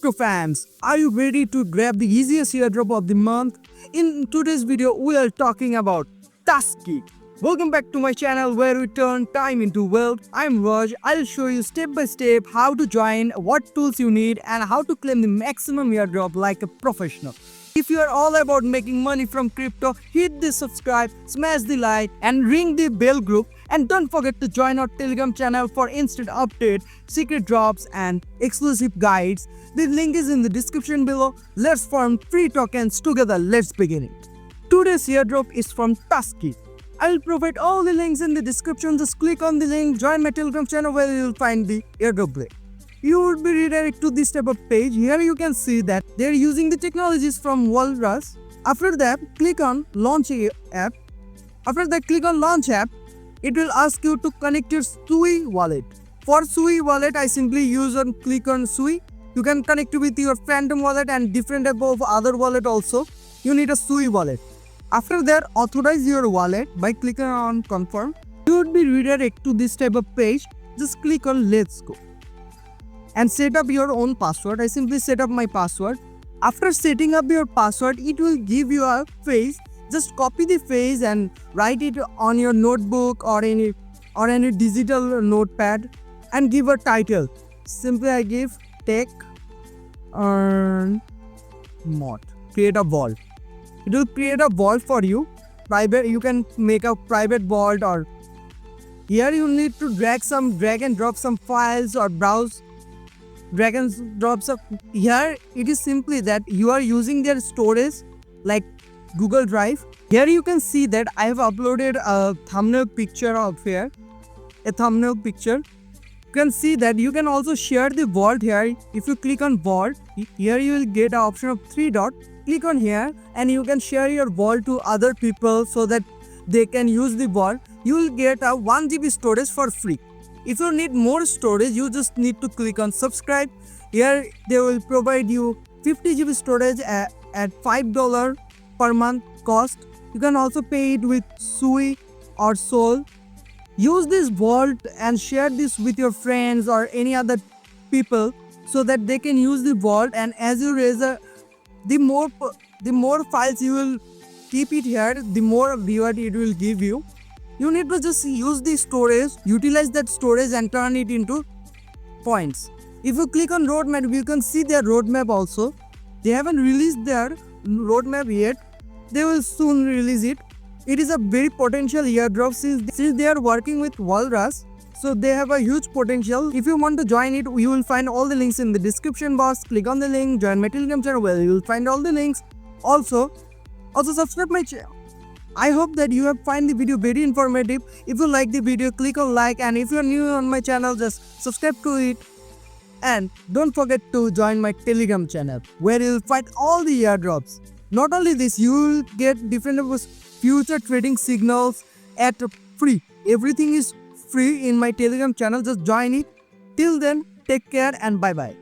crypto fans, are you ready to grab the easiest airdrop of the month? In today's video, we are talking about Tusky. Welcome back to my channel where we turn time into wealth. I'm Raj. I'll show you step by step how to join, what tools you need, and how to claim the maximum airdrop like a professional. If you are all about making money from crypto, hit the subscribe, smash the like, and ring the bell group. And don't forget to join our Telegram channel for instant updates, secret drops, and exclusive guides. The link is in the description below. Let's farm free tokens together. Let's begin it. Today's airdrop is from Tusky. I will provide all the links in the description. Just click on the link, join my Telegram channel where you will find the airdrop link. You would be redirected to this type of page. Here you can see that they are using the technologies from Walrus. After that, click on Launch App. After that, click on Launch App. It will ask you to connect your Sui wallet. For Sui wallet, I simply click on Sui. You can connect with your Phantom wallet and different type of other wallet also. You need a Sui wallet. After that, authorize your wallet by clicking on Confirm. You would be redirected to this type of page. Just click on Let's Go and set up your own password. I simply set up my password. After setting up your password, it will give you a phrase. Just copy the phrase and write it on your notebook or any digital notepad and give a title. Simply I give Tech Earn Mod. Create a vault. It will create a vault for you. Private, you can make a private vault, or here you need to drag and drop some files or browse. Drag and drop some. Here it is simply that you are using their storage like Google Drive. Here you can see that I have uploaded a thumbnail picture of here. A thumbnail picture. You can see that you can also share the vault here. If you click on vault, here you will get an option of 3 dots. Click on here and you can share your vault to other people so that they can use the vault. You will get a 1 GB storage for free. If you need more storage, you just need to click on subscribe. Here they will provide you 50 GB storage at $5 per month cost. You can also pay it with Sui or Sol. Use this vault and share this with your friends or any other people so that they can use the vault, and as you raise the more files you will keep it here, the more reward it will give you. You need to just use the storage, utilize that storage and turn it into points. If you click on roadmap, you can see their roadmap also. They haven't released their roadmap yet. They will soon release it. It is a very potential airdrop since they are working with Walrus. So they have a huge potential. If you want to join it, you will find all the links in the description box. Click on the link, join my Telegram channel where you will find all the links. Also subscribe my channel. I hope that you have find the video very informative. If you like the video, click on like, and if you are new on my channel, just subscribe to it. And don't forget to join my Telegram channel where you will find all the airdrops. Not only this, you will get different future trading signals at free. Everything is free in my Telegram channel. Just join it. Till then, take care and bye bye.